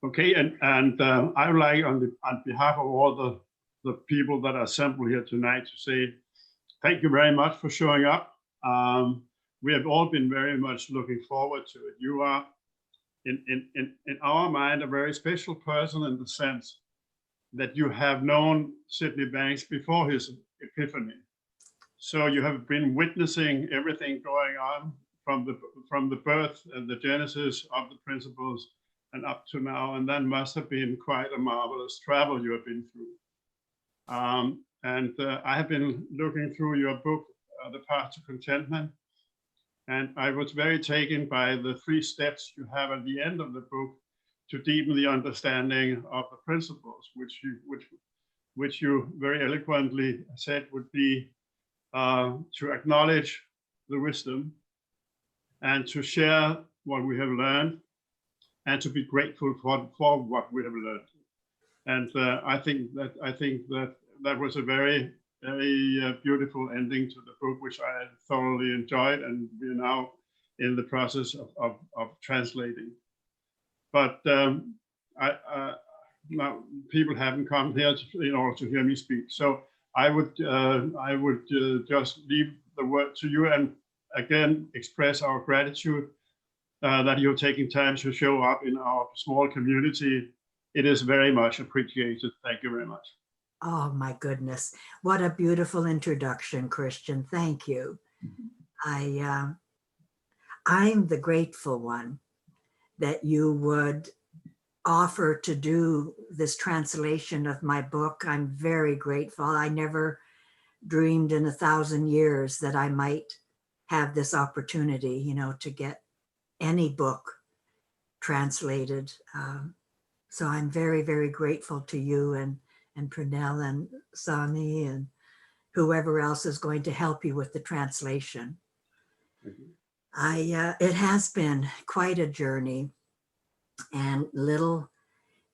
Okay, and I would like on behalf of all the people that are assembled here tonight to say thank you very much for showing up. We have all been very much looking forward to it. You are, in our mind, a very special person in the sense that you have known Sidney Banks before his epiphany. So you have been witnessing everything going on from the birth and the genesis of the principles and up to now, and that must have been quite a marvelous travel you have been through. I have been looking through your book, The Path to Contentment, and I was very taken by the 3 steps you have at the end of the book to deepen the understanding of the principles, which you very eloquently said would be to acknowledge the wisdom and to share what we have learned and to be grateful for what we have learned. And I think that was a very beautiful ending to the book, which I thoroughly enjoyed, and we're now in the process of translating. But now people haven't come here in order to hear me speak, so I would just leave the word to you and again express our gratitude that you're taking time to show up in our small community. It is very much appreciated. Thank you very much. Oh my goodness, what a beautiful introduction, Christian. Thank you. I'm the grateful one that you would offer to do this translation of my book. I'm very grateful. I never dreamed in 1,000 years that I might have this opportunity, you know, to get any book translated. So I'm very, very grateful to you and Purnell and Sami and whoever else is going to help you with the translation. It has been quite a journey, and little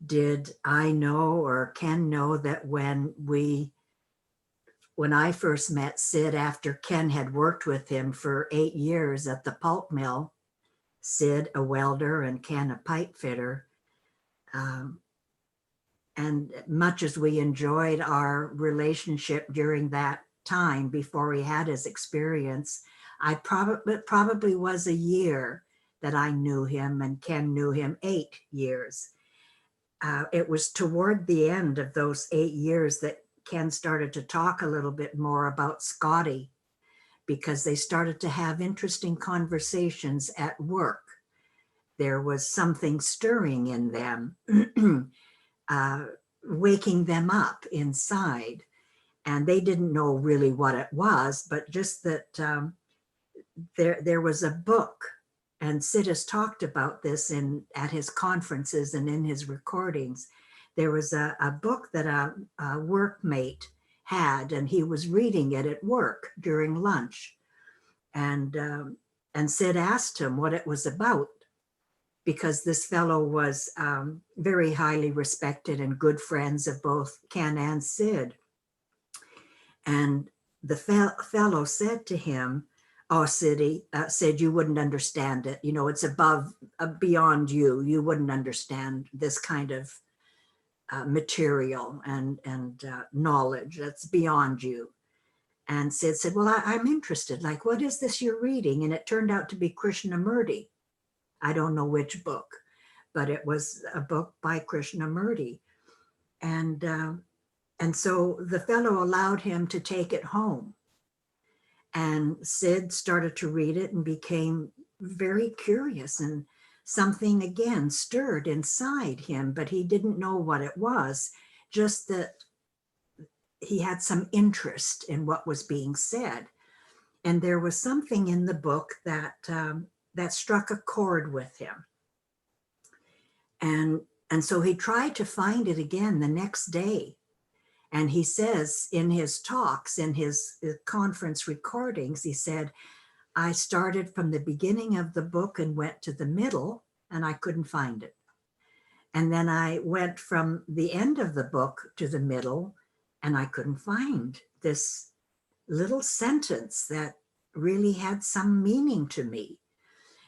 did I know or can know that when I first met Sid after Ken had worked with him for 8 years at the pulp mill, Sid a welder and Ken a pipe fitter, and much as we enjoyed our relationship during that time before he had his experience, it probably was a year that I knew him and Ken knew him 8 years. It was toward the end of those 8 years that Ken started to talk a little bit more about Scotty, because they started to have interesting conversations at work. There was something stirring in them, waking them up inside. And they didn't know really what it was, but just that there was a book, and Sid has talked about this at his conferences and in his recordings. There was a book that a workmate had, and he was reading it at work during lunch. And Sid asked him what it was about, because this fellow was very highly respected and good friends of both Ken and Sid. And the fellow said to him, "Oh, Sid, you wouldn't understand it. You know, it's beyond you. You wouldn't understand this kind of material and knowledge. That's beyond you." And Sid said, "Well, I'm interested. Like, what is this you're reading?" And it turned out to be Krishnamurti. I don't know which book, but it was a book by Krishnamurti. And so the fellow allowed him to take it home. And Sid started to read it and became very curious, and something again stirred inside him, but he didn't know what it was, just that he had some interest in what was being said. And there was something in the book that struck a chord with him. And so he tried to find it again the next day. And he says in his talks, in his conference recordings, he said, "I started from the beginning of the book and went to the middle, and I couldn't find it. And then I went from the end of the book to the middle, and I couldn't find this little sentence that really had some meaning to me."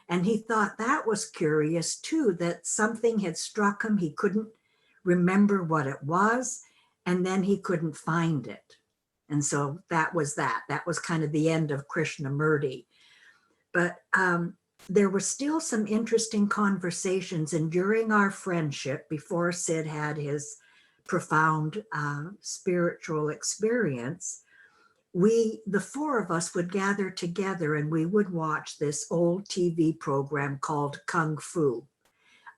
And he thought that was curious too, that something had struck him. He couldn't remember what it was, and then he couldn't find it. And so that was that. That was kind of the end of Krishnamurti. But there were still some interesting conversations. And during our friendship, before Sid had his profound spiritual experience, the four of us would gather together and we would watch this old TV program called Kung Fu.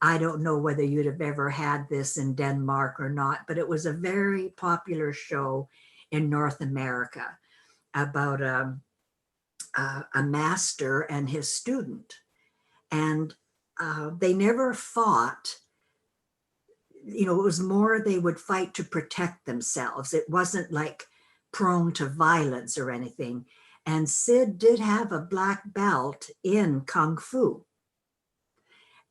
I don't know whether you'd have ever had this in Denmark or not, but it was a very popular show in North America about a master and his student. And they never fought. It was more they would fight to protect themselves. It wasn't like prone to violence or anything. And Sid did have a black belt in Kung Fu.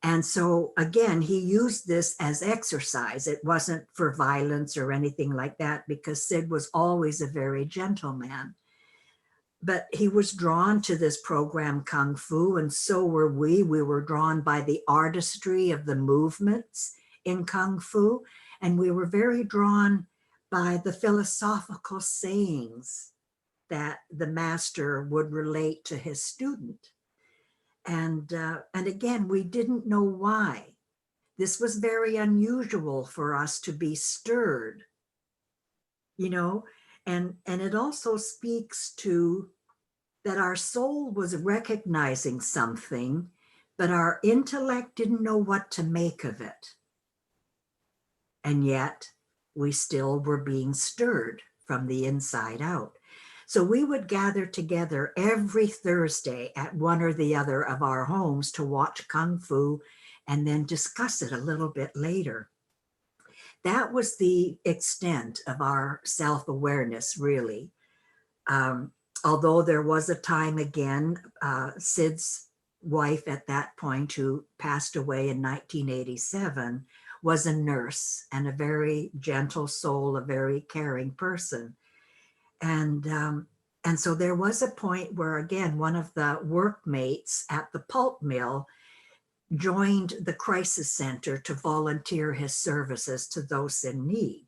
And so again, he used this as exercise. It wasn't for violence or anything like that, because Sid was always a very gentle man. But he was drawn to this program, Kung Fu, and so were we. We were drawn by the artistry of the movements in Kung Fu, and we were very drawn by the philosophical sayings that the master would relate to his student. And again, we didn't know why. This was very unusual for us to be stirred, and it also speaks to that our soul was recognizing something, but our intellect didn't know what to make of it. And yet we still were being stirred from the inside out. So we would gather together every Thursday at one or the other of our homes to watch Kung Fu and then discuss it a little bit later. That was the extent of our self-awareness, really. Although there was a time again, Sid's wife at that point, who passed away in 1987, was a nurse and a very gentle soul, a very caring person. And so there was a point where, again, one of the workmates at the pulp mill joined the crisis center to volunteer his services to those in need.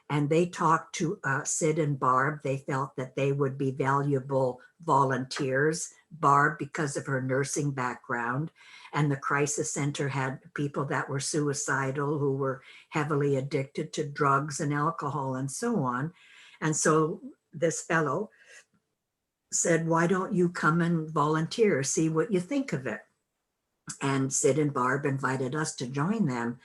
And they talked to Sid and Barb. They felt that they would be valuable volunteers. Barb, because of her nursing background, and the crisis center had people that were suicidal, who were heavily addicted to drugs and alcohol and so on. And so this fellow said, why don't you come and volunteer, see what you think of it? And Sid and Barb invited us to join them.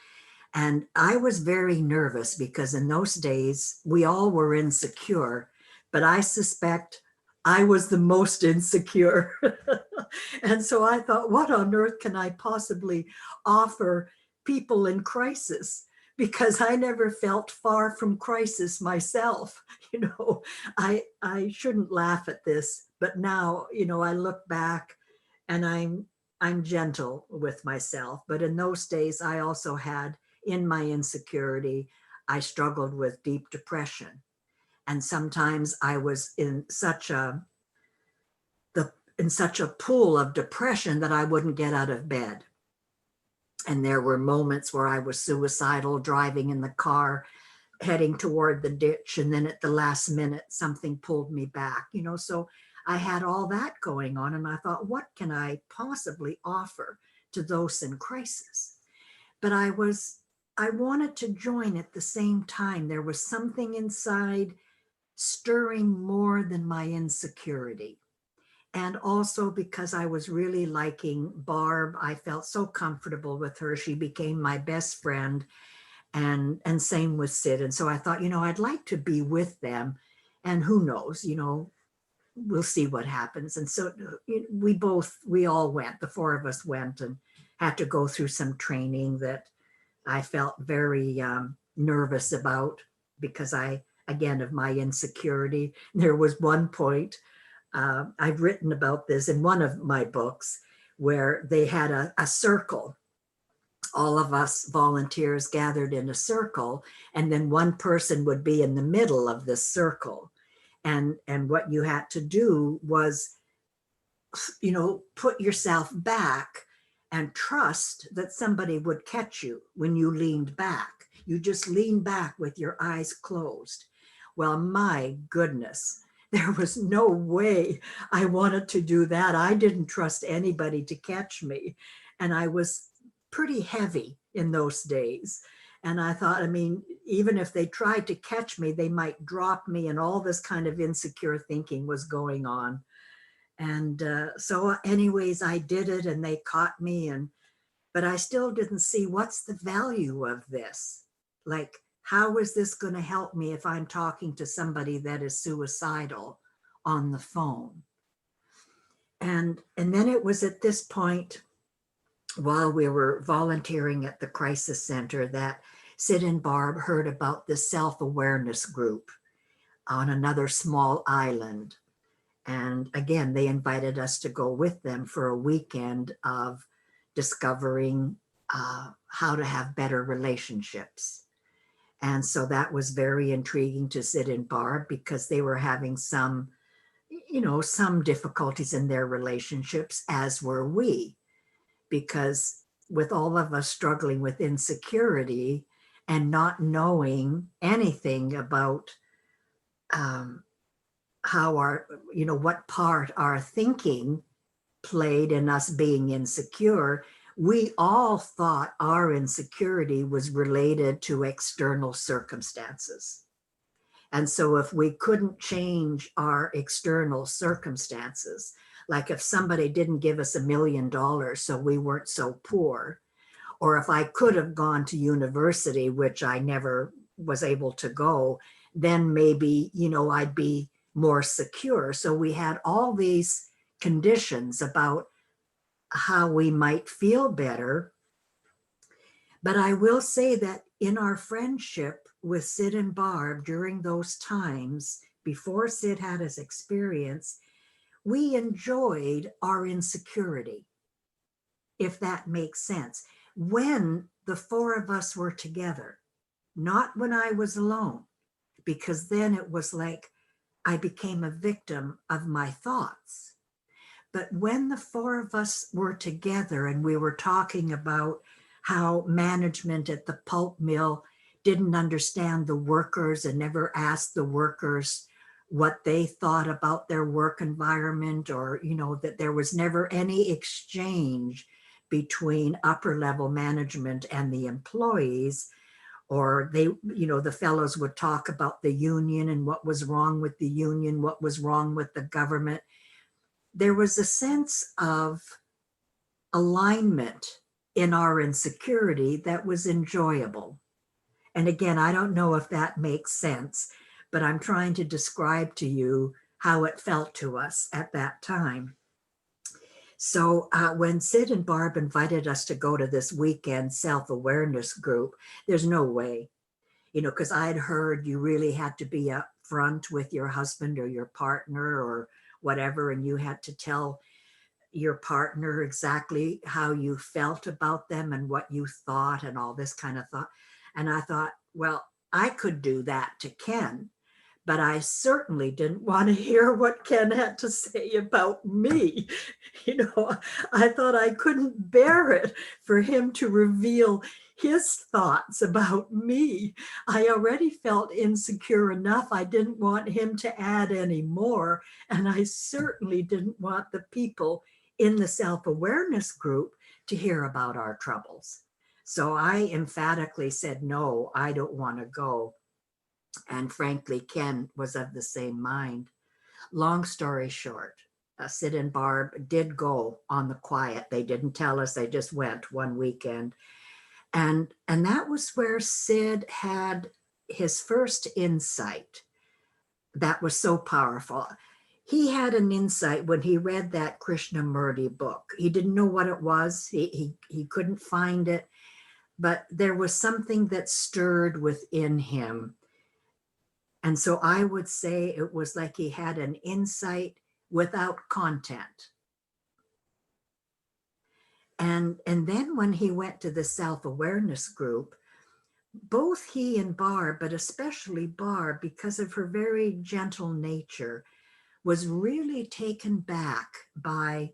And I was very nervous because in those days, we all were insecure, but I suspect I was the most insecure. And so I thought, what on earth can I possibly offer people in crisis? Because I never felt far from crisis myself. I shouldn't laugh at this, but now, I look back and I'm gentle with myself. But in those days, I also had, in my insecurity, I struggled with deep depression. And sometimes I was in such a pool of depression that I wouldn't get out of bed. And there were moments where I was suicidal, driving in the car, heading toward the ditch. And then at the last minute, something pulled me back, so I had all that going on. And I thought, what can I possibly offer to those in crisis? But I wanted to join at the same time. There was something inside stirring more than my insecurity. And also because I was really liking Barb, I felt so comfortable with her. She became my best friend, and same with Sid. And so I thought, I'd like to be with them, and who knows, we'll see what happens. And so we all went, the four of us went, and had to go through some training that I felt very nervous about because again, of my insecurity. There was one point, I've written about this in one of my books, where they had a circle. All of us volunteers gathered in a circle, and then one person would be in the middle of this circle. And what you had to do was put yourself back and trust that somebody would catch you when you leaned back. You just lean back with your eyes closed. Well, my goodness, there was no way I wanted to do that. I didn't trust anybody to catch me. And I was pretty heavy in those days. And I thought, I mean, even if they tried to catch me, they might drop me, and all this kind of insecure thinking was going on. And so anyways, I did it and they caught me, but I still didn't see what's the value of this. Like, how is this going to help me if I'm talking to somebody that is suicidal on the phone? And then it was at this point, while we were volunteering at the crisis center, that Sid and Barb heard about the self-awareness group on another small island. And again, they invited us to go with them for a weekend of discovering how to have better relationships. And so that was very intriguing to Sid and Barb, because they were having some difficulties in their relationships, as were we, because with all of us struggling with insecurity and not knowing anything about how what part our thinking played in us being insecure, we all thought our insecurity was related to external circumstances. And so if we couldn't change our external circumstances, like if somebody didn't give us $1 million so we weren't so poor, or if I could have gone to university, which I never was able to go, then maybe, I'd be more secure. So we had all these conditions about how we might feel better. But I will say that in our friendship with Sid and Barb during those times, before Sid had his experience, we enjoyed our insecurity, if that makes sense, when the four of us were together, not when I was alone, because then it was like I became a victim of my thoughts. But when the four of us were together and we were talking about how management at the pulp mill didn't understand the workers and never asked the workers what they thought about their work environment, or, that there was never any exchange between upper level management and the employees, or they, the fellows would talk about the union and what was wrong with the union, what was wrong with the government. There was a sense of alignment in our insecurity that was enjoyable. And again, I don't know if that makes sense, but I'm trying to describe to you how it felt to us at that time. So when Sid and Barb invited us to go to this weekend self-awareness group, there's no way, because I'd heard you really had to be up front with your husband or your partner or whatever, and you had to tell your partner exactly how you felt about them and what you thought and all this kind of thought. And I thought, well, I could do that to Ken, but I certainly didn't want to hear what Ken had to say about me. I thought I couldn't bear it for him to reveal his thoughts about me. I already felt insecure enough. I didn't want him to add any more. And I certainly didn't want the people in the self-awareness group to hear about our troubles. So I emphatically said, no, I don't want to go. And frankly, Ken was of the same mind. Long story short, Sid and Barb did go on the quiet. They didn't tell us, they just went one weekend. And that was where Sid had his first insight that was so powerful. He had an insight when he read that Krishnamurti book. He didn't know what it was. He couldn't find it, but there was something that stirred within him. And so I would say it was like he had an insight without content. And then when he went to the self-awareness group, both he and Barb, but especially Barb, because of her very gentle nature, was really taken back by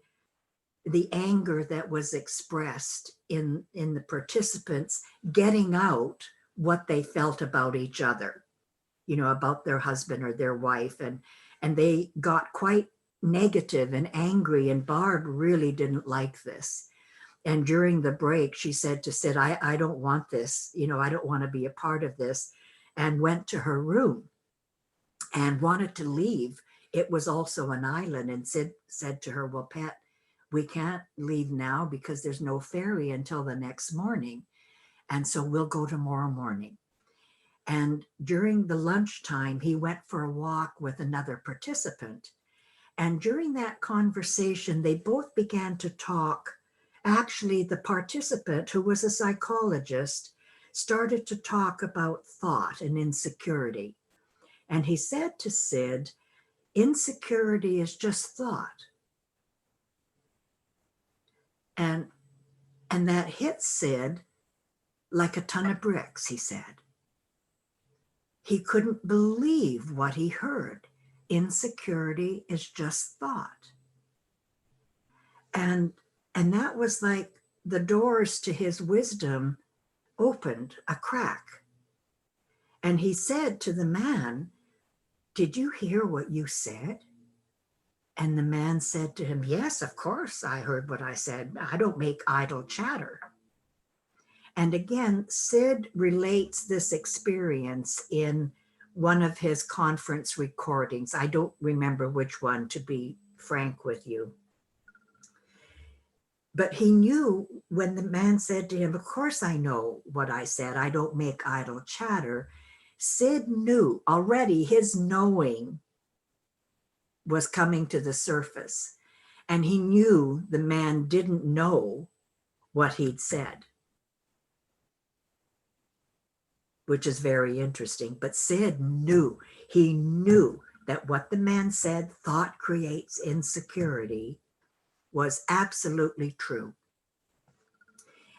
the anger that was expressed in the participants getting out what they felt about each other, about their husband or their wife. And they got quite negative and angry, and Barb really didn't like this. And during the break, she said to Sid, I don't want this, I don't want to be a part of this, and went to her room and wanted to leave. It was also an island, and Sid said to her, well, Pat, we can't leave now because there's no ferry until the next morning. And so we'll go tomorrow morning. And during the lunchtime, he went for a walk with another participant. And during that conversation, they both began to talk. Actually, the participant, who was a psychologist, started to talk about thought and insecurity. And he said to Sid, insecurity is just thought. And that hit Sid like a ton of bricks, he said. He couldn't believe what he heard. Insecurity is just thought. And that was like the doors to his wisdom opened a crack. And he said to the man, did you hear what you said? And the man said to him, yes, of course, I heard what I said. I don't make idle chatter. And again, Sid relates this experience in one of his conference recordings. I don't remember which one, to be frank with you. But he knew when the man said to him, of course I know what I said. I don't make idle chatter. Sid knew already, his knowing was coming to the surface. And he knew the man didn't know what he'd said, which is very interesting. But Sid knew, he knew that what the man said, thought creates insecurity, was absolutely true.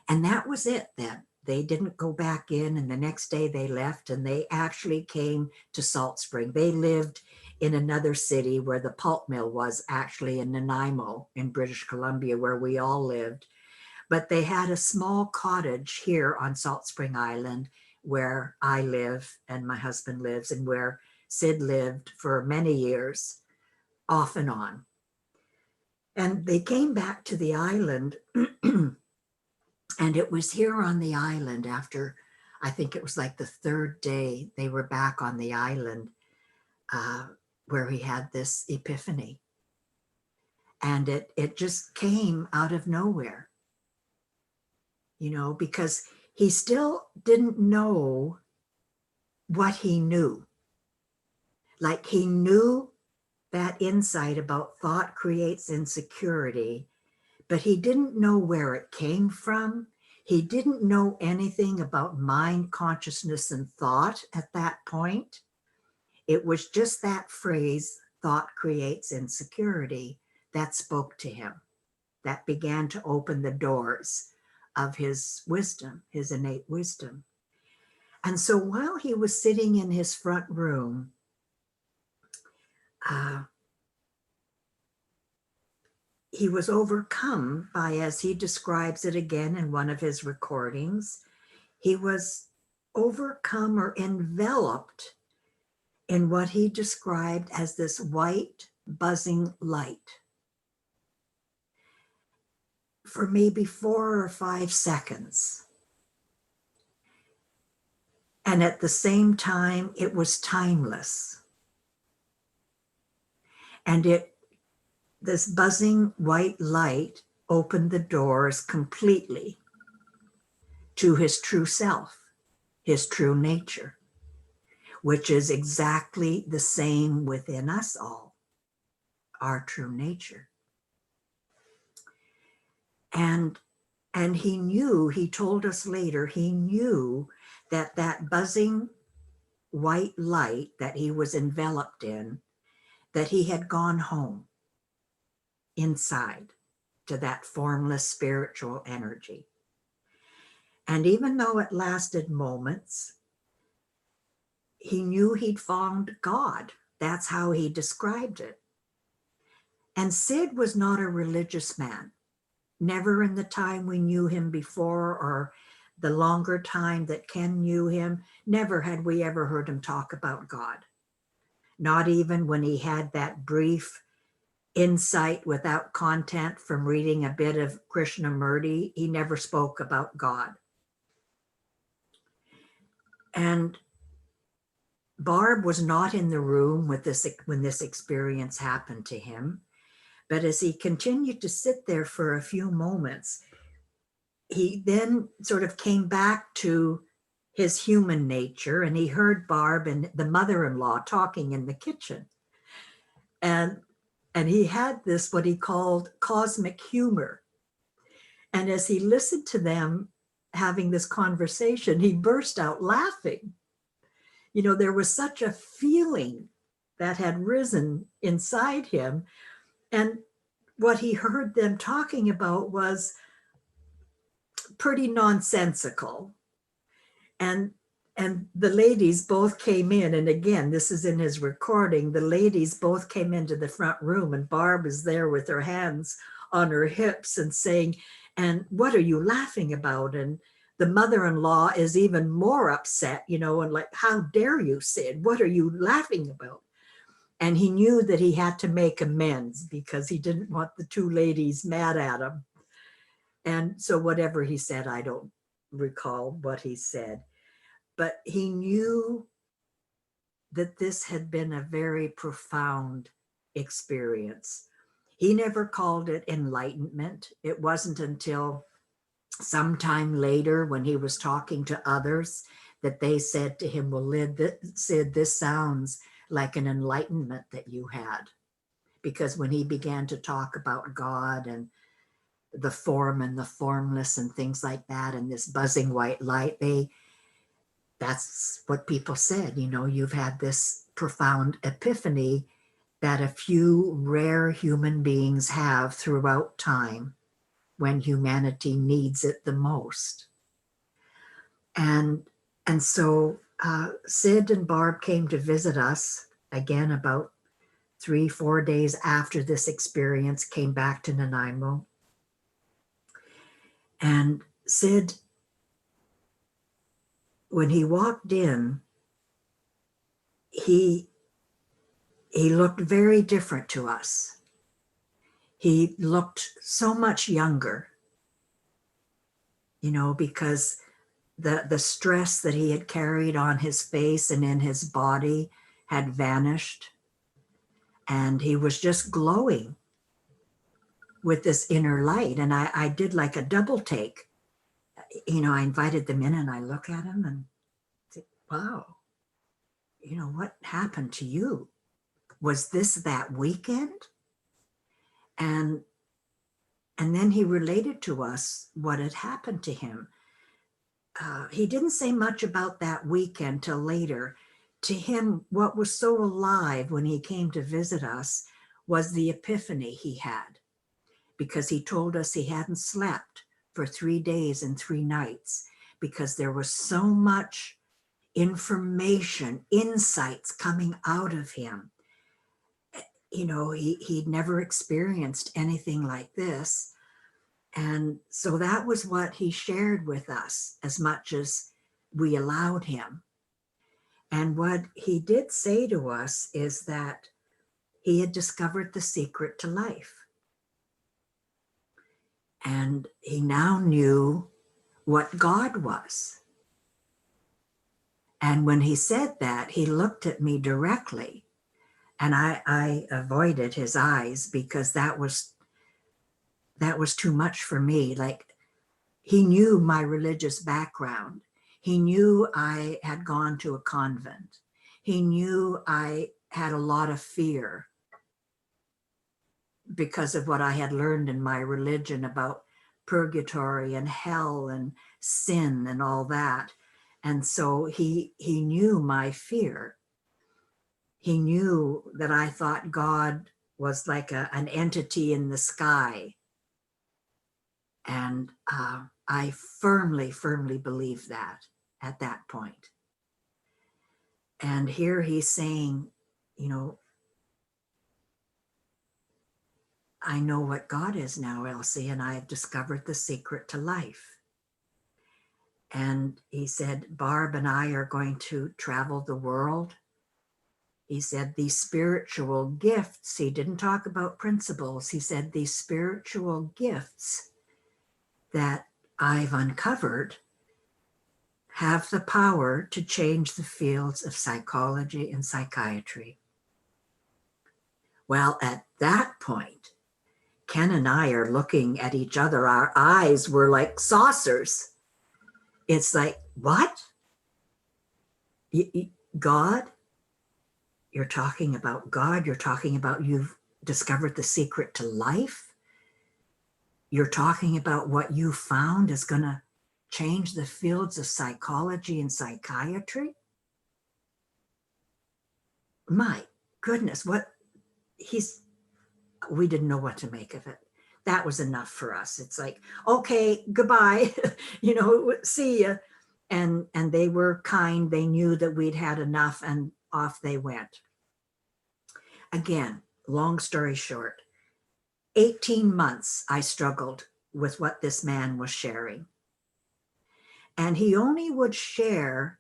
And that was it then. They didn't go back in, and the next day they left, and they actually came to Salt Spring. They lived in another city where the pulp mill was, actually in Nanaimo in British Columbia, where we all lived. But they had a small cottage here on Salt Spring Island where I live and my husband lives, and where Sid lived for many years, off and on. And they came back to the island and it was here on the island after, I think it was like the third day they were back on the island, where he had this epiphany. And it just came out of nowhere, because he still didn't know what he knew. Like, he knew that insight about thought creates insecurity, but he didn't know where it came from. He didn't know anything about mind, consciousness, and thought at that point. It was just that phrase, thought creates insecurity, that spoke to him, that began to open the doors of his wisdom, his innate wisdom. And so while he was sitting in his front room, he was overcome by, as he describes it again in one of his recordings, he was overcome or enveloped in what he described as this white buzzing light for maybe 4 or 5 seconds. And at the same time, it was timeless. And this buzzing white light opened the doors completely to his true self, his true nature, which is exactly the same within us all, our true nature. And he knew, he told us later, he knew that that buzzing white light that he was enveloped in, that he had gone home inside to that formless spiritual energy. And even though it lasted moments, he knew he'd found God. That's how he described it. And Sid was not a religious man. Never in the time we knew him before or the longer time that Ken knew him, never had we ever heard him talk about God. Not even when he had that brief insight without content from reading a bit of Krishnamurti, he never spoke about God. And Barb was not in the room with this when this experience happened to him. But as he continued to sit there for a few moments, he then sort of came back to his human nature, and he heard Barb and the mother-in-law talking in the kitchen. And he had this, what he called cosmic humor. And as he listened to them having this conversation, he burst out laughing. You know, there was such a feeling that had risen inside him. And what he heard them talking about was pretty nonsensical. And the ladies both came in, and again, this is in his recording, the ladies both came into the front room, and Barb is there with her hands on her hips and saying, and what are you laughing about? And the mother-in-law is even more upset, you know, and like, how dare you, Sid? What are you laughing about? And he knew that he had to make amends because he didn't want the two ladies mad at him. And so whatever he said, I don't recall what he said, but he knew that this had been a very profound experience. He never called it enlightenment. It wasn't until sometime later when he was talking to others that they said to him, well, Sid, this sounds like an enlightenment that you had. Because when he began to talk about God and the form and the formless and things like that, and this buzzing white light, that's what people said, you know, you've had this profound epiphany that a few rare human beings have throughout time when humanity needs it the most. And so Sid and Barb came to visit us again about 3-4 days after this experience, came back to Nanaimo. And Sid, when he walked in, he looked very different to us. He looked so much younger, you know, because the stress that he had carried on his face and in his body had vanished. And he was just glowing with this inner light. And I did like a double take. You know, I invited them in and I look at him and say, wow, you know, what happened to you? Was this that weekend? And then he related to us what had happened to him. He didn't say much about that weekend till later. To him, what was so alive when he came to visit us was the epiphany he had, because he told us he hadn't slept for 3 days and 3 nights because there was so much information, insights coming out of him. You know, he'd never experienced anything like this. And so that was what he shared with us as much as we allowed him. And what he did say to us is that he had discovered the secret to life. And he now knew what God was. And when he said that, he looked at me directly. And I avoided his eyes because that was too much for me. Like, he knew my religious background. He knew I had gone to a convent. He knew I had a lot of fear because of what I had learned in my religion about purgatory and hell and sin and all that. And so he knew my fear. He knew that I thought God was like an entity in the sky. And I firmly, firmly believed that at that point. And here he's saying, you know, I know what God is now, Elsie, and I have discovered the secret to life. And he said, Barb and I are going to travel the world. He said, these spiritual gifts, he didn't talk about principles. He said, these spiritual gifts that I've uncovered have the power to change the fields of psychology and psychiatry. Well, at that point, Ken and I are looking at each other. Our eyes were like saucers. It's like, what? God? You're talking about God. You're talking about you've discovered the secret to life. You're talking about what you found is going to change the fields of psychology and psychiatry. My goodness, we didn't know what to make of it. That was enough for us. It's like, okay, goodbye, see ya. And they were kind. They knew that we'd had enough, and off they went. Again, long story short, 18 months I struggled with what this man was sharing. And he only would share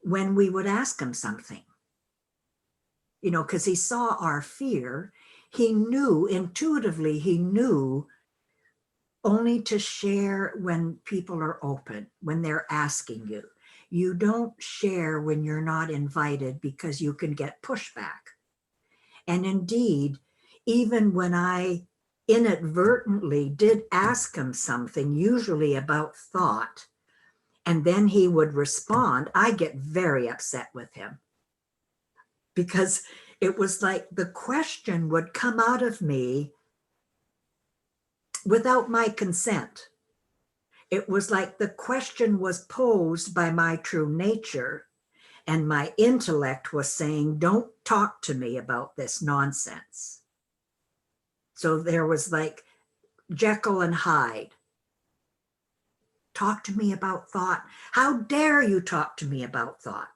when we would ask him something. Because he saw our fear. He knew, intuitively, he knew only to share when people are open, when they're asking you. You don't share when you're not invited because you can get pushback. And indeed, even when I inadvertently did ask him something, usually about thought, and then he would respond, I get very upset with him. Because it was like the question would come out of me without my consent. It was like the question was posed by my true nature, and my intellect was saying, don't talk to me about this nonsense. So there was like Jekyll and Hyde. Talk to me about thought. How dare you talk to me about thought?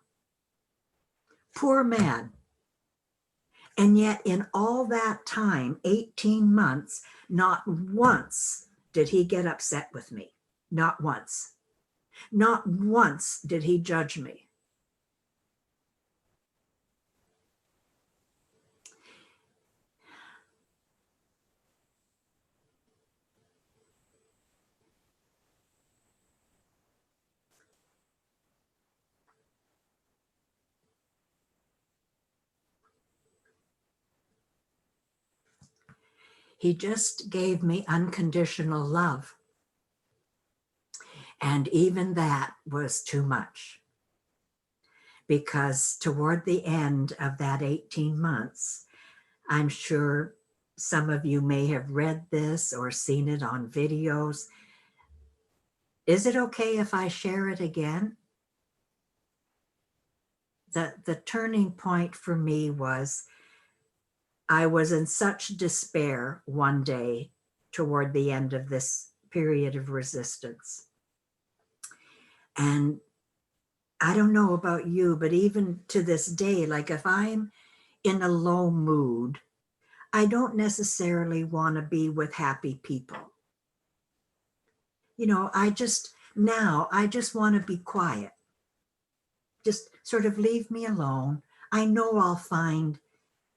Poor man. And yet in all that time, 18 months, not once did he get upset with me. Not once. Not once did he judge me. He just gave me unconditional love. And even that was too much. Because toward the end of that 18 months, I'm sure some of you may have read this or seen it on videos. Is it okay if I share it again? The turning point for me was I was in such despair one day toward the end of this period of resistance. And I don't know about you, but even to this day, like if I'm in a low mood, I don't necessarily want to be with happy people. I just want to be quiet. Just sort of leave me alone. I know I'll find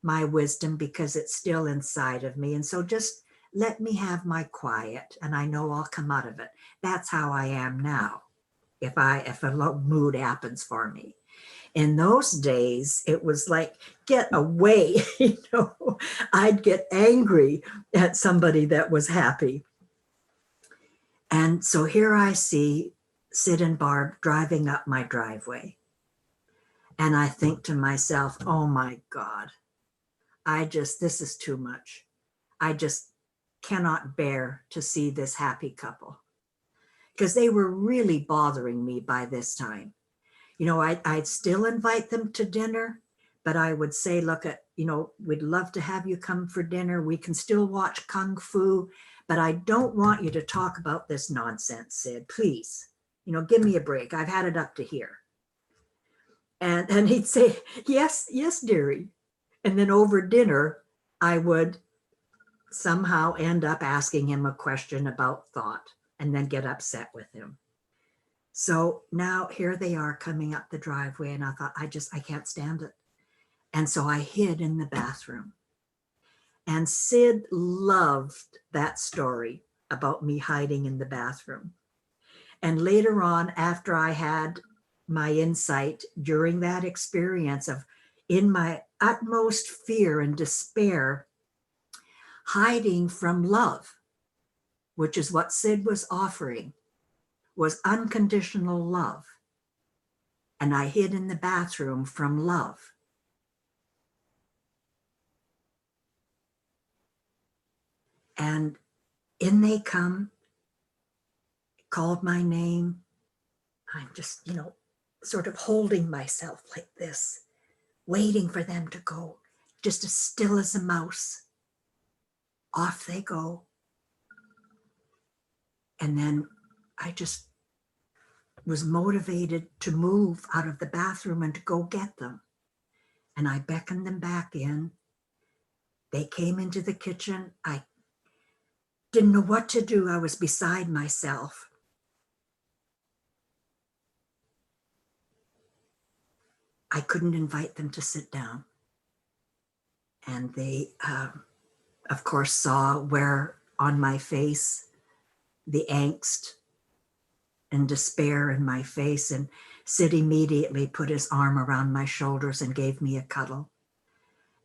my wisdom because it's still inside of me. And so just let me have my quiet, and I know I'll come out of it. That's how I am now. If a low mood happens for me. In those days, it was like, get away, I'd get angry at somebody that was happy. And so here I see Sid and Barb driving up my driveway. And I think to myself, oh my God, this is too much. I just cannot bear to see this happy couple. Because they were really bothering me by this time. I'd still invite them to dinner, but I would say, look, we'd love to have you come for dinner. We can still watch Kung Fu, but I don't want you to talk about this nonsense, Sid. Please, give me a break. I've had it up to here. And he'd say, yes, dearie. And then over dinner, I would somehow end up asking him a question about thought and then get upset with him. So now here they are coming up the driveway, and I thought, I can't stand it. And so I hid in the bathroom. And Sid loved that story about me hiding in the bathroom. And later on, after I had my insight during that experience of, in my utmost fear and despair, hiding from love, which is what Sid was offering, was unconditional love. And I hid in the bathroom from love. And in they come, called my name. I'm just, sort of holding myself like this, waiting for them to go, just as still as a mouse. Off they go. And then I just was motivated to move out of the bathroom and to go get them. And I beckoned them back in. They came into the kitchen. I didn't know what to do. I was beside myself. I couldn't invite them to sit down. And they, of course, saw where on my face the angst and despair in my face. And Sid immediately put his arm around my shoulders and gave me a cuddle.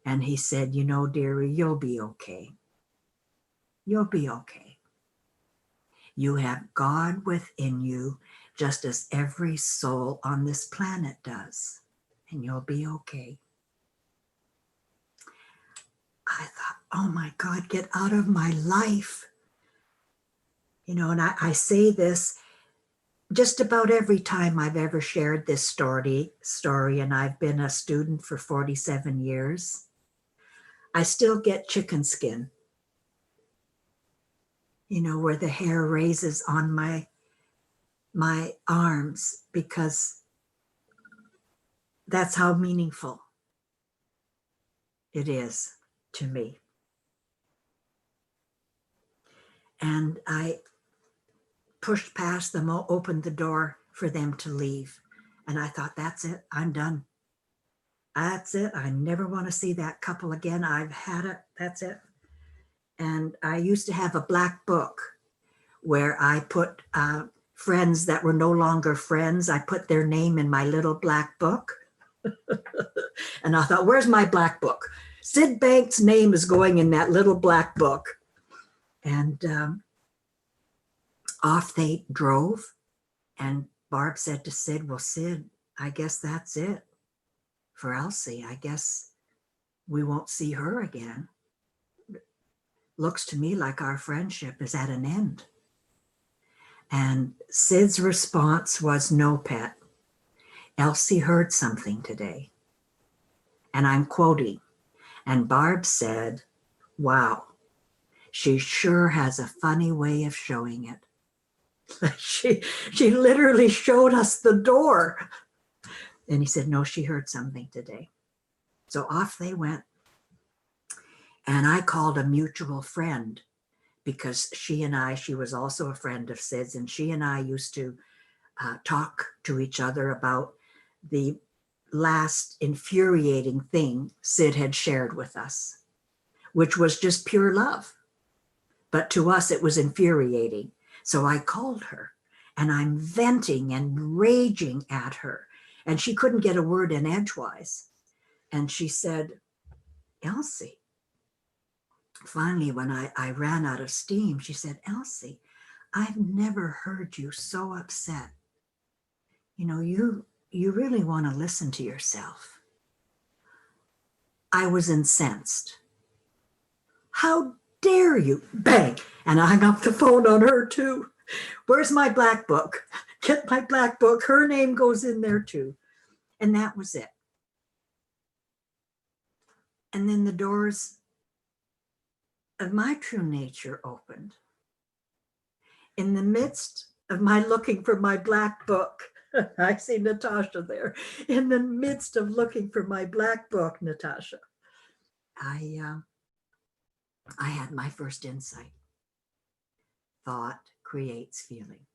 And he said, dearie, you'll be okay. You'll be okay. You have God within you, just as every soul on this planet does. And you'll be okay. I thought, oh my God, get out of my life. And I say this just about every time I've ever shared this story, and I've been a student for 47 years, I still get chicken skin, where the hair raises on my arms, because that's how meaningful it is to me. And I pushed past them, opened the door for them to leave. And I thought, that's it, I'm done. That's it, I never want to see that couple again. I've had it, that's it. And I used to have a black book where I put friends that were no longer friends. I put their name in my little black book. And I thought, where's my black book? Sid Banks' name is going in that little black book. And off they drove. And Barb said to Sid, well, Sid, I guess that's it for Elsie. I guess we won't see her again. Looks to me like our friendship is at an end. And Sid's response was, no, pet. Elsie heard something today. And I'm quoting. And Barb said, wow, she sure has a funny way of showing it. She literally showed us the door. And he said, no, she heard something today. So off they went. And I called a mutual friend, because she was also a friend of Sid's, and she and I used to talk to each other about the last infuriating thing Sid had shared with us, which was just pure love. But to us, it was infuriating. So I called her, and I'm venting and raging at her, and she couldn't get a word in edgewise. And she said, Elsie, finally, when I ran out of steam, she said, Elsie, I've never heard you so upset. You really want to listen to yourself. I was incensed. How dare you? Bang! And I hung up the phone on her too. Where's my black book? Get my black book. Her name goes in there too. And that was it. And then the doors of my true nature opened. In the midst of my looking for my black book, I see Natasha there. In the midst of looking for my black book, Natasha, I I had my first insight. Thought creates feeling.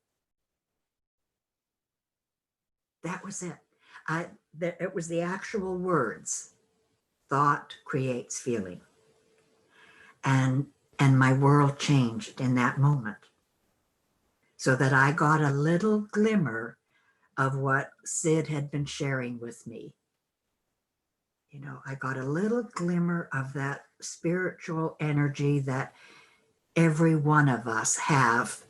That was it. It was the actual words. Thought creates feeling. And my world changed in that moment, so that I got a little glimmer of what Sid had been sharing with me. You know, I got a little glimmer of that spiritual energy that every one of us have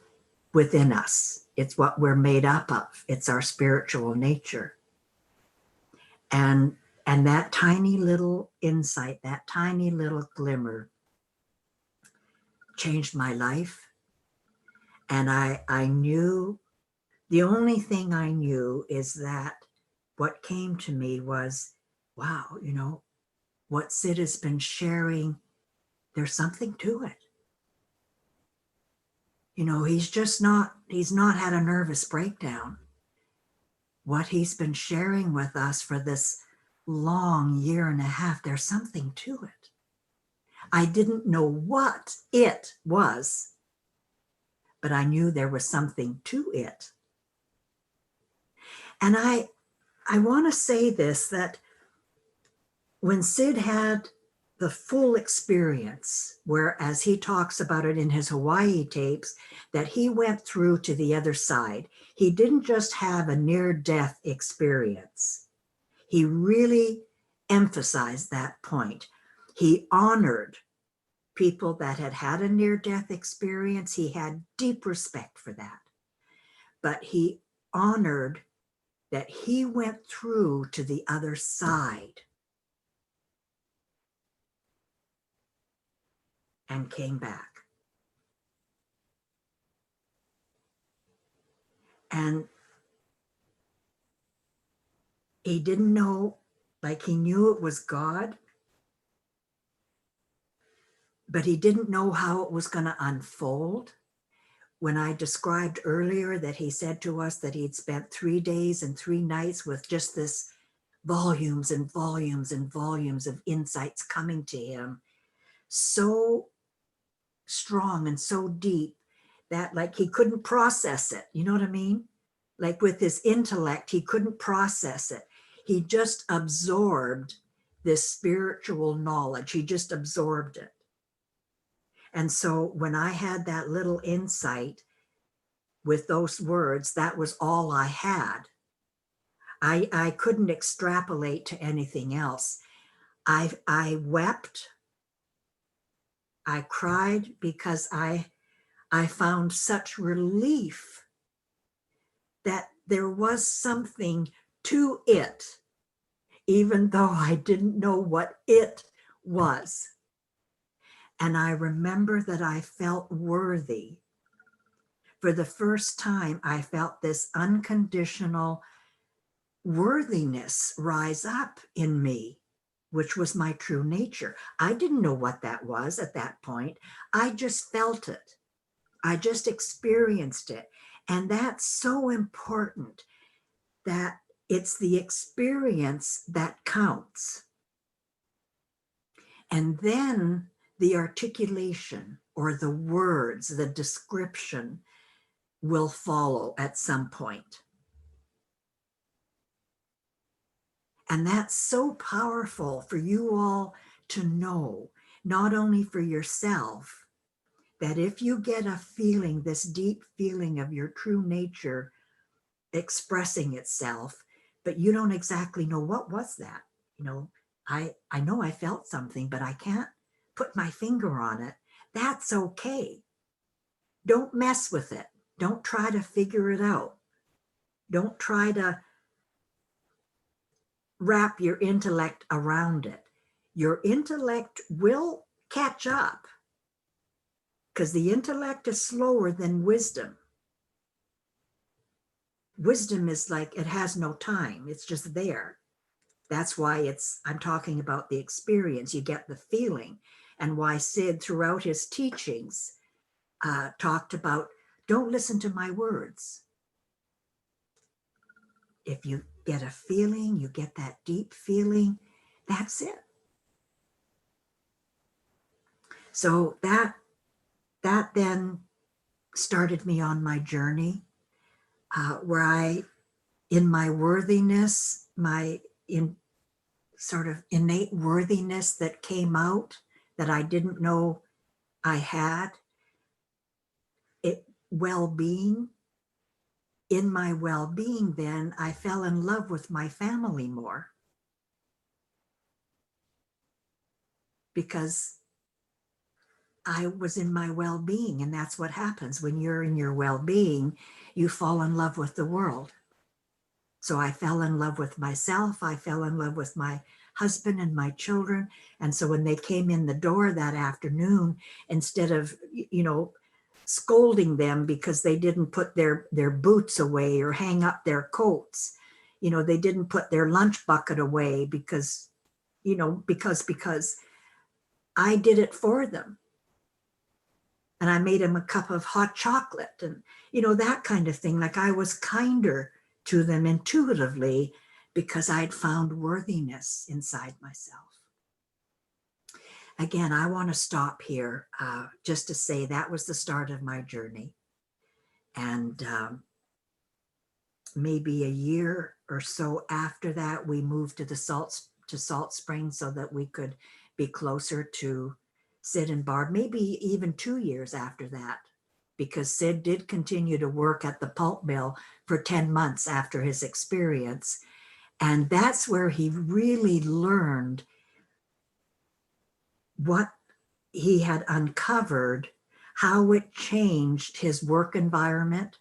within us. It's what we're made up of. It's our spiritual nature. And that tiny little insight, that tiny little glimmer changed my life. And I knew, the only thing I knew is that what came to me was, wow, you know, what Sid has been sharing, there's something to it. You know, he's not had a nervous breakdown. What he's been sharing with us for this long year and a half, there's something to it. I didn't know what it was, but I knew there was something to it. And I want to say this, that when Sid had the full experience, where, as he talks about it in his Hawaii tapes, that he went through to the other side, he didn't just have a near-death experience. He really emphasized that point. He honored people that had had a near-death experience. He had deep respect for that. But he honored that he went through to the other side and came back. And he didn't know, like, he knew it was God, but he didn't know how it was going to unfold. When I described earlier that he said to us that he'd spent 3 days and 3 nights with just this volumes and volumes and volumes of insights coming to him, so strong and so deep that, like, he couldn't process it. You know what I mean? Like, with his intellect, he couldn't process it. He just absorbed this spiritual knowledge. He just absorbed it. And so when I had that little insight with those words, that was all I had. I couldn't extrapolate to anything else. I wept. I cried because I found such relief that there was something to it, even though I didn't know what it was. And I remember that I felt worthy. For the first time, I felt this unconditional worthiness rise up in me, which was my true nature. I didn't know what that was at that point. I just felt it. I just experienced it. And that's so important, that it's the experience that counts. And then the articulation, or the words, the description, will follow at some point. And that's so powerful for you all to know, not only for yourself, that if you get a feeling, this deep feeling of your true nature expressing itself, but you don't exactly know what was that. You know, I know I felt something, but I can't put my finger on it. That's okay. Don't mess with it. Don't try to figure it out. Don't try to wrap your intellect around it. Your intellect will catch up, because the intellect is slower than wisdom. Wisdom is like, it has no time. It's just there. That's why I'm talking about the experience. You get the feeling, and why Sid throughout his teachings talked about, don't listen to my words. If you get a feeling, you get that deep feeling, that's it. So that then started me on my journey, where I, in my worthiness, my in sort of innate worthiness that came out that I didn't know I had, it well-being. In my well-being, then I fell in love with my family more, because I was in my well-being. And that's what happens when you're in your well-being, you fall in love with the world. So I fell in love with myself. I fell in love with my husband and my children. And so when they came in the door that afternoon, instead of, scolding them because they didn't put their boots away or hang up their coats, they didn't put their lunch bucket away because I did it for them. And I made him a cup of hot chocolate and, that kind of thing. Like, I was kinder to them intuitively because I'd found worthiness inside myself. Again, I want to stop here just to say that was the start of my journey. And maybe a year or so after that, we moved to Salt Springs so that we could be closer to Sid and Barb, maybe even 2 years after that, because Sid did continue to work at the pulp mill for 10 months after his experience. And that's where he really learned what he had uncovered, how it changed his work environment,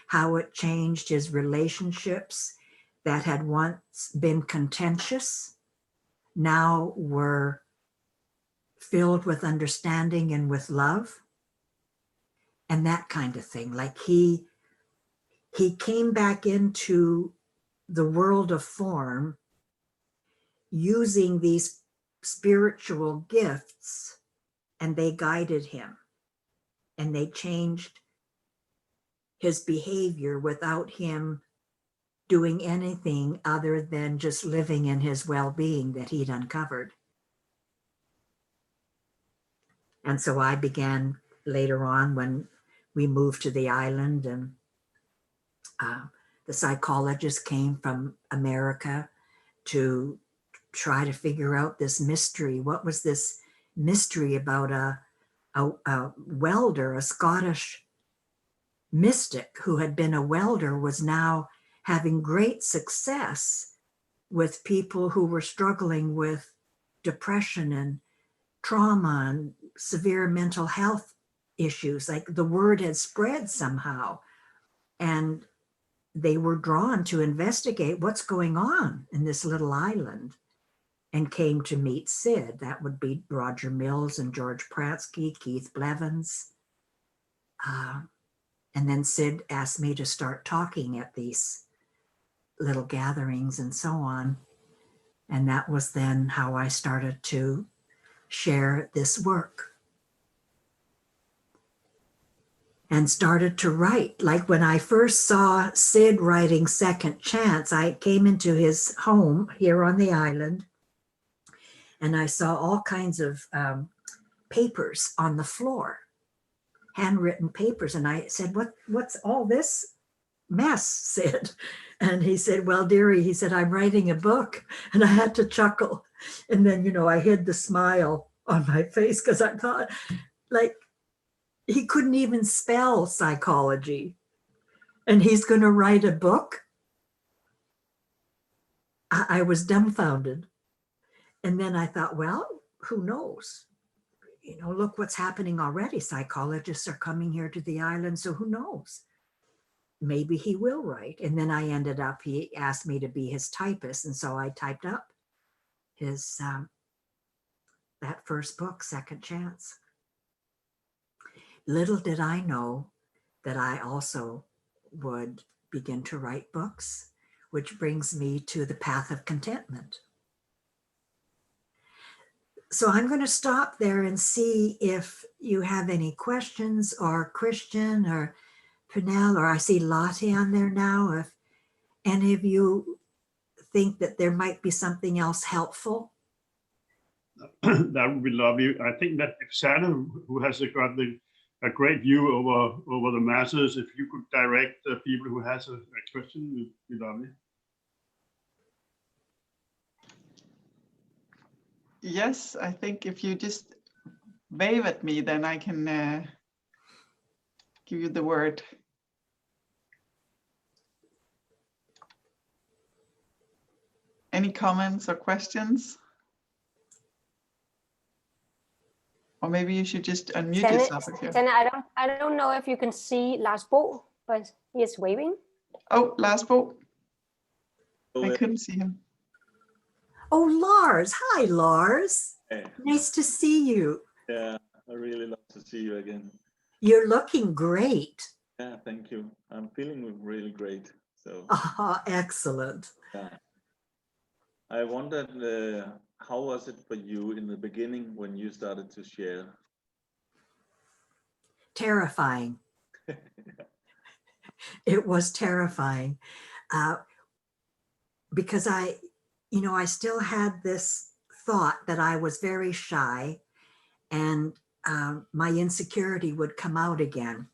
how it changed his relationships that had once been contentious, now were filled with understanding and with love, and that kind of thing. Like, he came back into the world of form using these spiritual gifts, and they guided him and they changed his behavior without him doing anything other than just living in his well-being that he'd uncovered. And so I began later on, when we moved to the island, and the psychologist came from America to try to figure out this mystery. What was this mystery about a welder, a Scottish mystic who had been a welder, was now having great success with people who were struggling with depression and trauma and severe mental health issues. Like, the word had spread somehow, and they were drawn to investigate what's going on in this little island, and came to meet Sid. That would be Roger Mills and George Pransky, Keith Blevins. And then Sid asked me to start talking at these little gatherings and so on. And that was then how I started to share this work and started to write. Like, when I first saw Sid writing Second Chance, I came into his home here on the island, and I saw all kinds of papers on the floor, handwritten papers. And I said, what's all this mess, Sid? And he said, well, dearie, he said, I'm writing a book. And I had to chuckle. And then, I hid the smile on my face, because I thought, like, he couldn't even spell psychology, and he's going to write a book. I was dumbfounded. And then I thought, well, who knows? Look what's happening already. Psychologists are coming here to the island, so who knows? Maybe he will write. And then I ended up, he asked me to be his typist. And so I typed up his, that first book, Second Chance. Little did I know that I also would begin to write books, which brings me to the path of contentment. So I'm going to stop there and see if you have any questions, or Christian or Pernell, or I see Lottie on there now. If any of you think that there might be something else helpful that would be lovely. I think that if Santa, who has got a great view over the masses, if you could direct the people who has a question, it would be lovely. Yes, I think if you just wave at me, then I can give you the word. Any comments or questions? Or maybe you should just unmute yourself. Tenne, I don't know if you can see Lars Bo, but he is waving. Oh, Lars Bo. I couldn't see him. Oh, Lars. Hi, Lars. Hey. Nice to see you. Yeah, I really love to see you again. You're looking great. Yeah, thank you. I'm feeling really great. So. Excellent. Yeah. I wondered, how was it for you in the beginning when you started to share? Terrifying. It was terrifying because I still had this thought that I was very shy and my insecurity would come out again.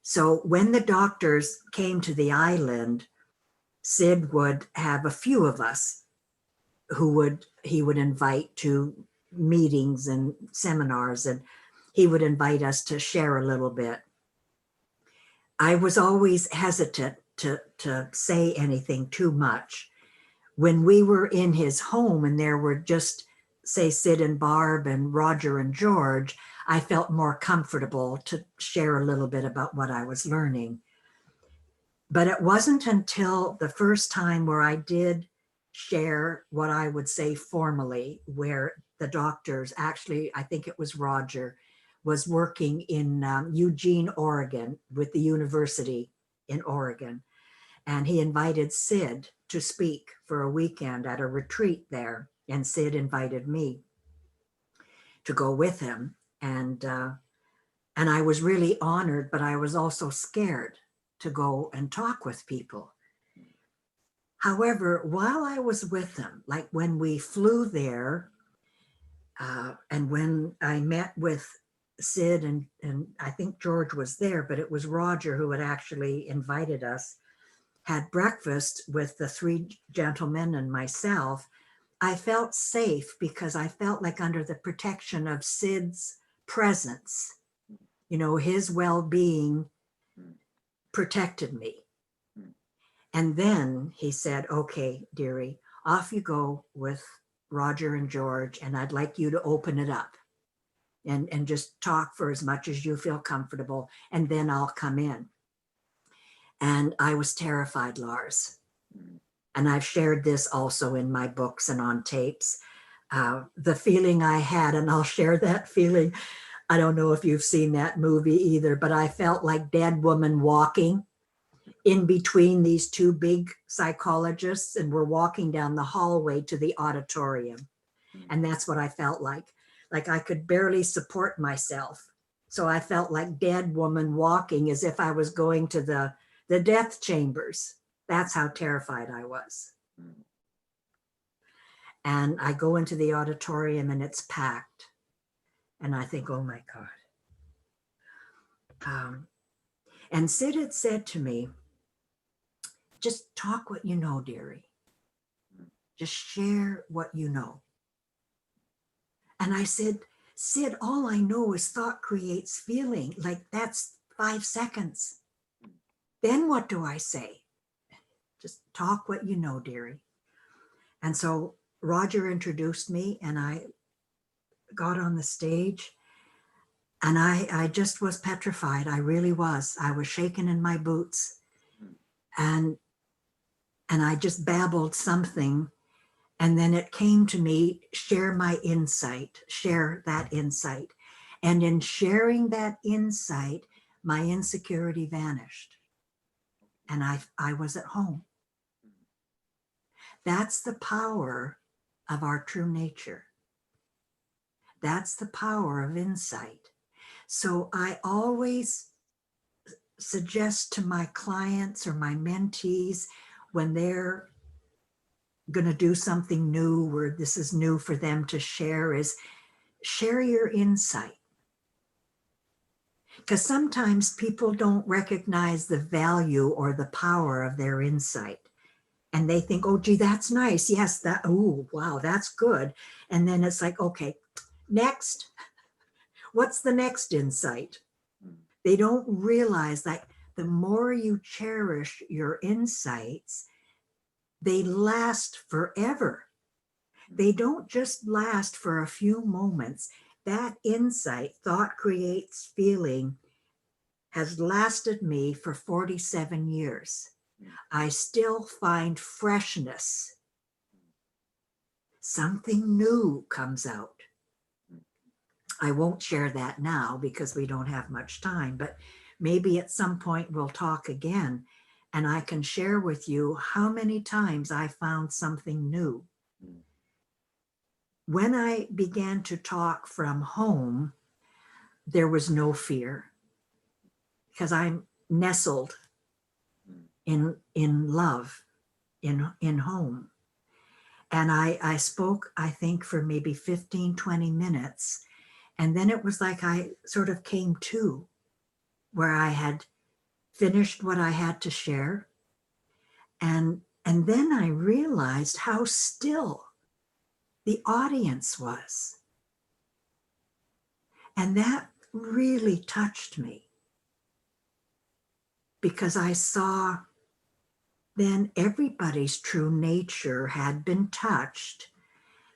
So when the doctors came to the island, Sid would have a few of us who he would invite to meetings and seminars, and he would invite us to share a little bit. I was always hesitant to say anything too much. When we were in his home and there were just, say, Sid and Barb and Roger and George, I felt more comfortable to share a little bit about what I was learning. But it wasn't until the first time where I did share what I would say formally, where the doctors, actually, I think it was Roger, was working in Eugene, Oregon, with the university in Oregon. And he invited Sid to speak for a weekend at a retreat there. And Sid invited me to go with him. And I was really honored, but I was also scared to go and talk with people. However, while I was with them, like when we flew there, and when I met with Sid and I think George was there, but it was Roger who had actually invited us, had breakfast with the three gentlemen and myself, I felt safe because I felt like under the protection of Sid's presence, his well-being protected me. And then he said, okay, dearie, off you go with Roger and George, and I'd like you to open it up and just talk for as much as you feel comfortable, and then I'll come in. And I was terrified, Lars. And I've shared this also in my books and on tapes. The feeling I had, and I'll share that feeling. I don't know if you've seen that movie either, but I felt like Dead Woman Walking in between these two big psychologists, and we're walking down the hallway to the auditorium. And that's what I felt like I could barely support myself. So I felt like Dead Woman Walking, as if I was going to the death chambers. That's how terrified I was. And I go into the auditorium and it's packed. And I think, oh my God. And Sid had said to me, just talk what you know, dearie. Just share what you know. And I said, Sid, all I know is thought creates feeling. Like that's 5 seconds. Then what do I say? Just talk what you know, dearie. And so Roger introduced me and I got on the stage and I just was petrified. I really was. I was shaking in my boots. And I just babbled something. And then it came to me, share my insight, share that insight. And in sharing that insight, my insecurity vanished. And I was at home. That's the power of our true nature. That's the power of insight. So I always suggest to my clients or my mentees when they're going to do something new, where this is new for them to share, is share your insight. Because sometimes people don't recognize the value or the power of their insight. And they think, oh, gee, that's nice. Yes, that, oh, wow, that's good. And then it's like, okay, next. What's the next insight? They don't realize that the more you cherish your insights, they last forever. They don't just last for a few moments. That insight, thought creates feeling, has lasted me for 47 years. I still find freshness. Something new comes out. I won't share that now because we don't have much time, but maybe at some point we'll talk again and I can share with you how many times I found something new. When I began to talk from home, there was no fear because I'm nestled in love, in home. And I spoke, I think, for maybe 15, 20 minutes. And then it was like I sort of came to where I had finished what I had to share. And then I realized how still the audience was. And that really touched me because I saw then everybody's true nature had been touched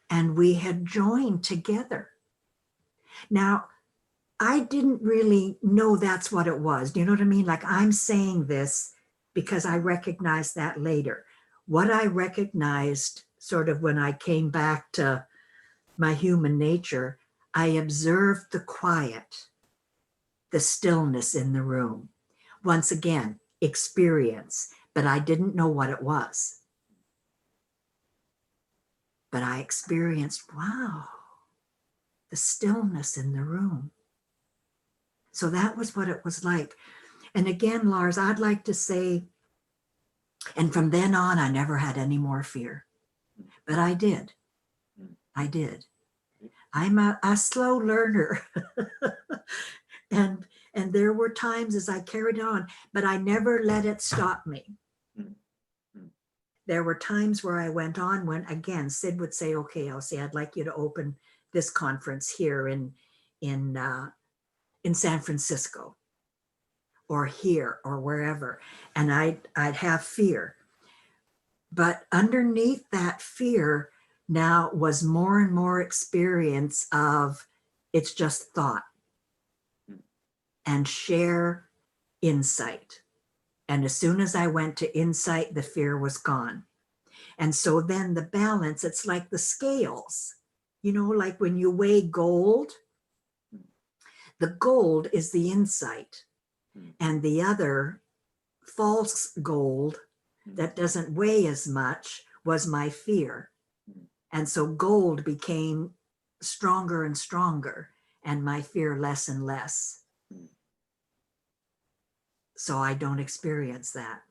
and we had joined together. Now, I didn't really know that's what it was. Do you know what I mean? Like, I'm saying this because I recognized that later. What I recognized sort of when I came back to my human nature, I observed the quiet, the stillness in the room. Once again, experience, but I didn't know what it was. But I experienced, wow, the stillness in the room. So that was what it was like. And again, Lars, I'd like to say, and from then on, I never had any more fear. But I did. I did. I'm a slow learner. and there were times as I carried on, but I never let it stop me. There were times where I went on when, again, Sid would say, okay, Elsie, I'd like you to open this conference here in San Francisco or here or wherever. And I'd have fear. But underneath that fear now was more and more experience of it's just thought and share insight. And as soon as I went to insight, the fear was gone. And so then the balance, it's like the scales, you know, like when you weigh gold, the gold is the insight, and the other false gold that doesn't weigh as much was my fear. And so gold became stronger and stronger, and my fear less and less. So I don't experience that.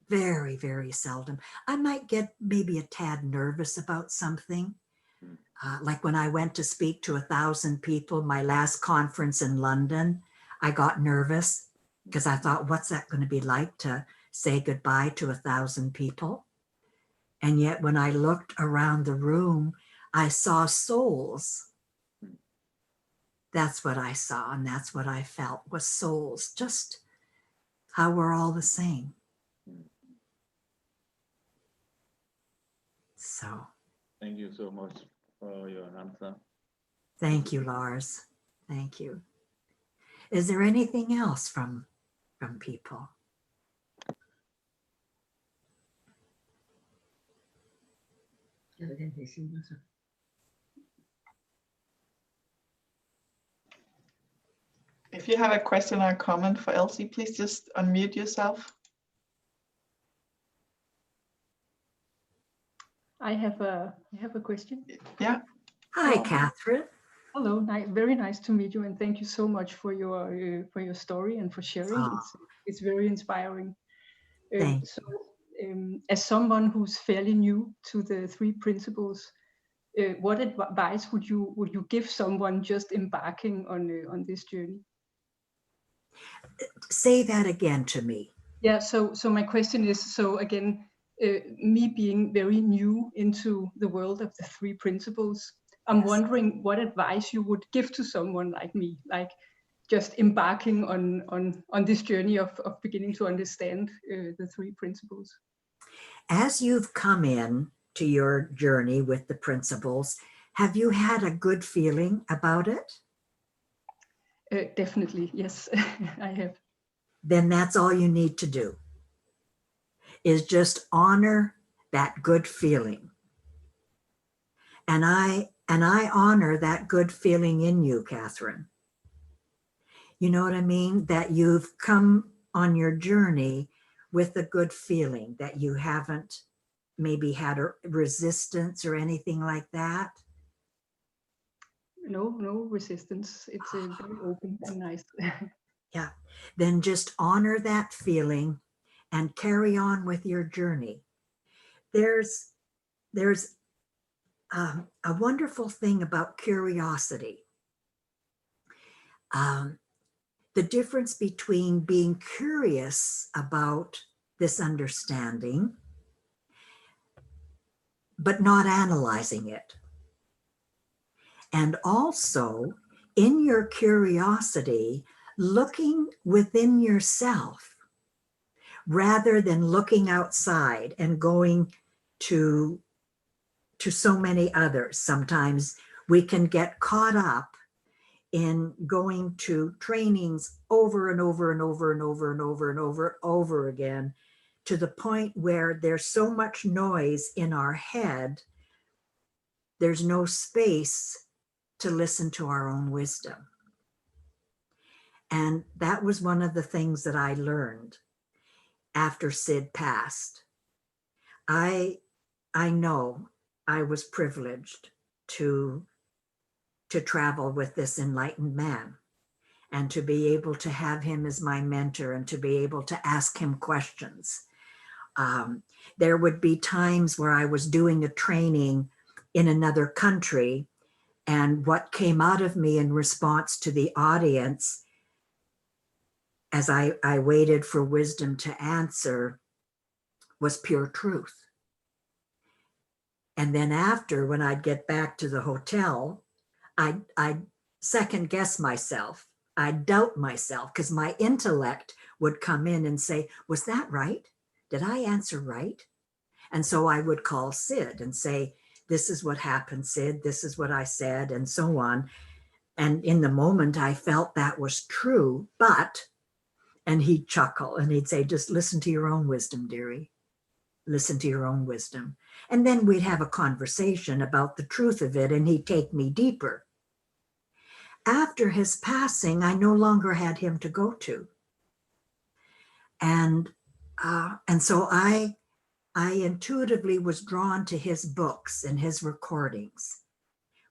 Very, very seldom. I might get maybe a tad nervous about something. Like when I went to speak to 1,000 people, my last conference in London, I got nervous because I thought, what's that going to be like to say goodbye to 1,000 people? And yet when I looked around the room, I saw souls. That's what I saw, and that's what I felt was souls, just how we're all the same. So. Thank you so much for your answer. Thank you, Lars. Thank you. Is there anything else from people? If you have a question or comment for Elsie, please just unmute yourself. I have a question. Yeah. Hi, Catherine. Hello, very nice to meet you, and thank you so much for your story and for sharing. Oh. It's very inspiring. Thank So as someone who's fairly new to the three principles, what advice would you give someone just embarking on this journey? Say that again to me. Yeah, so my question is, so again, me being very new into the world of the three principles, I'm Yes. wondering what advice you would give to someone like me, like just embarking on this journey of beginning to understand the three principles. As you've come in to your journey with the principles, have you had a good feeling about it? Definitely, yes, I have. Then that's all you need to do, is just honor that good feeling. And I honor that good feeling in you, Catherine. You know what I mean? That you've come on your journey with a good feeling, that you haven't maybe had a resistance or anything like that. No resistance. It's very open and nice. Yeah. Then just honor that feeling and carry on with your journey. There's a wonderful thing about curiosity. The difference between being curious about this understanding, but not analyzing it. And also, in your curiosity, looking within yourself rather than looking outside and going to so many others. Sometimes we can get caught up in going to trainings over and over and over and over and over and over again, to the point where there's so much noise in our head, there's no space to listen to our own wisdom. And that was one of the things that I learned after Sid passed. I know I was privileged to travel with this enlightened man and to be able to have him as my mentor and to be able to ask him questions. There would be times where I was doing a training in another country, and what came out of me in response to the audience as I waited for wisdom to answer was pure truth. And then after, when I'd get back to the hotel, I'd second guess myself. I'd doubt myself because my intellect would come in and say, was that right? Did I answer right? And so I would call Sid and say, this is what happened, Sid. This is what I said, and so on. And in the moment, I felt that was true, and he'd chuckle and he'd say, just listen to your own wisdom, dearie. Listen to your own wisdom. And then we'd have a conversation about the truth of it, and he'd take me deeper. After his passing, I no longer had him to go to. And so I intuitively was drawn to his books and his recordings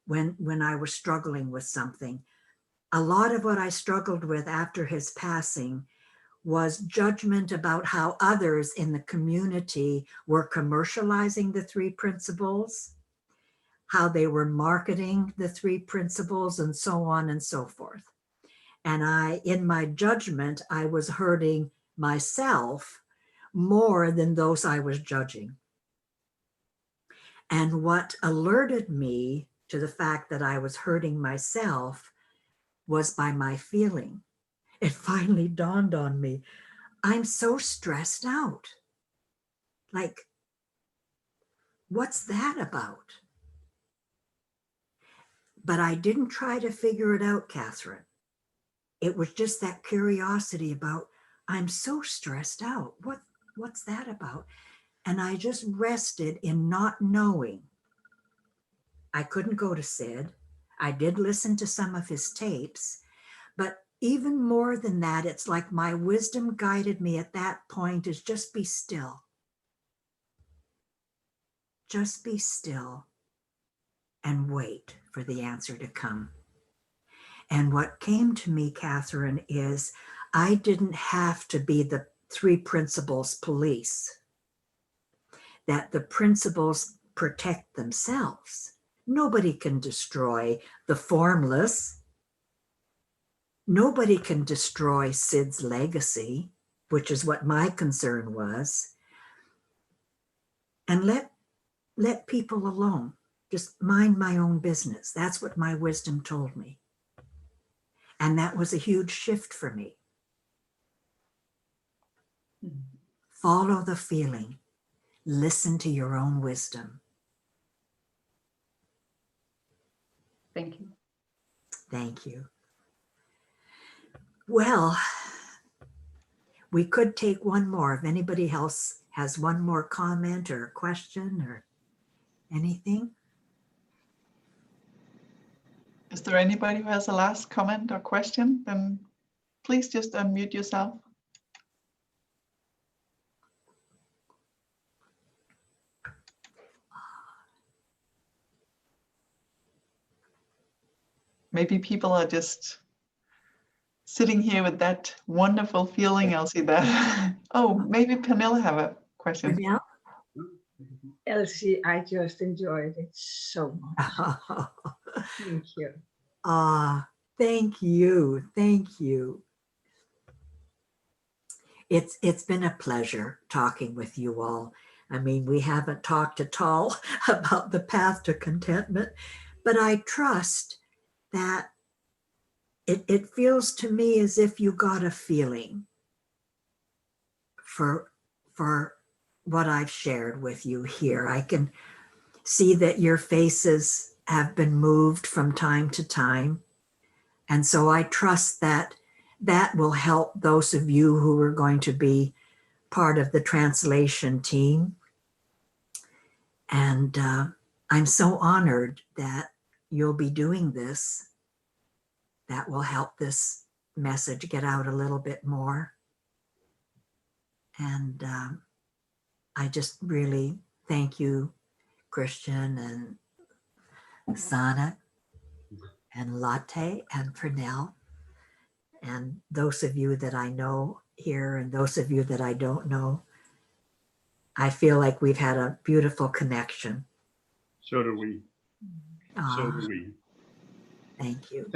when I was struggling with something. A lot of what I struggled with after his passing was judgment about how others in the community were commercializing the three principles, how they were marketing the three principles, and so on and so forth. And in my judgment, I was hurting myself more than those I was judging. And what alerted me to the fact that I was hurting myself was by my feeling. It finally dawned on me, I'm so stressed out. Like, what's that about? But I didn't try to figure it out, Catherine. It was just that curiosity about, I'm so stressed out. What's that about? And I just rested in not knowing. I couldn't go to Sid. I did listen to some of his tapes, but even more than that, it's like my wisdom guided me at that point is just be still. Just be still and wait for the answer to come. And what came to me, Catherine, is I didn't have to be the three principles police. that the principles protect themselves. Nobody can destroy the formless. Nobody can destroy Sid's legacy, which is what my concern was. And let people alone. Just mind my own business. That's what my wisdom told me. And that was a huge shift for me. Follow the feeling. Listen to your own wisdom. Thank you. Thank you. Well, we could take one more. If anybody else has one more comment or question or anything. Is there anybody who has a last comment or question? Then please just unmute yourself. Maybe people are just sitting here with that wonderful feeling, Elsie, that, oh, maybe Pernille have a question. Pernille? Elsie, I just enjoyed it so much. Thank you. Thank you. Thank you. It's been a pleasure talking with you all. I mean, we haven't talked at all about the path to contentment, but I trust that it feels to me as if you got a feeling for what I've shared with you here. I can see that your faces have been moved from time to time. And so I trust that that will help those of you who are going to be part of the translation team. And I'm so honored that you'll be doing this. That will help this message get out a little bit more. And I just really thank you, Christian and Sana and Latte and Pernille, and those of you that I know here and those of you that I don't know. I feel like we've had a beautiful connection. So do we. So Ah, do we. thank you.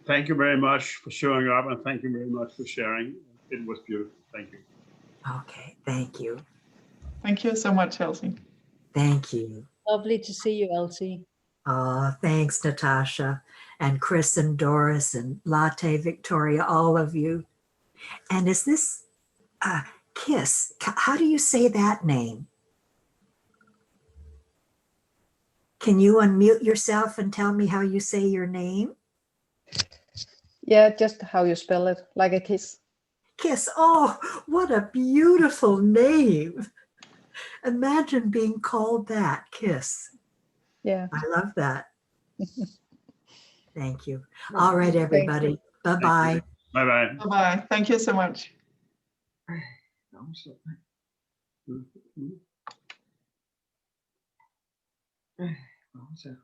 Thank you very much for showing up, and thank you very much for sharing. It was beautiful. Thank you. Okay, thank you. Thank you so much, Elsie. Thank you. Lovely to see you, Elsie. Oh, thanks, Natasha and Chris and Doris and Latte, Victoria, all of you. And is this Kiss? How do you say that name? Can you unmute yourself and tell me how you say your name? Yeah, just how you spell it, like a kiss. Kiss. Oh, what a beautiful name. Imagine being called that, Kiss. Yeah. I love that. Thank you. All right, everybody. Bye-bye. Bye-bye. Bye-bye. Thank you so much. Varmt.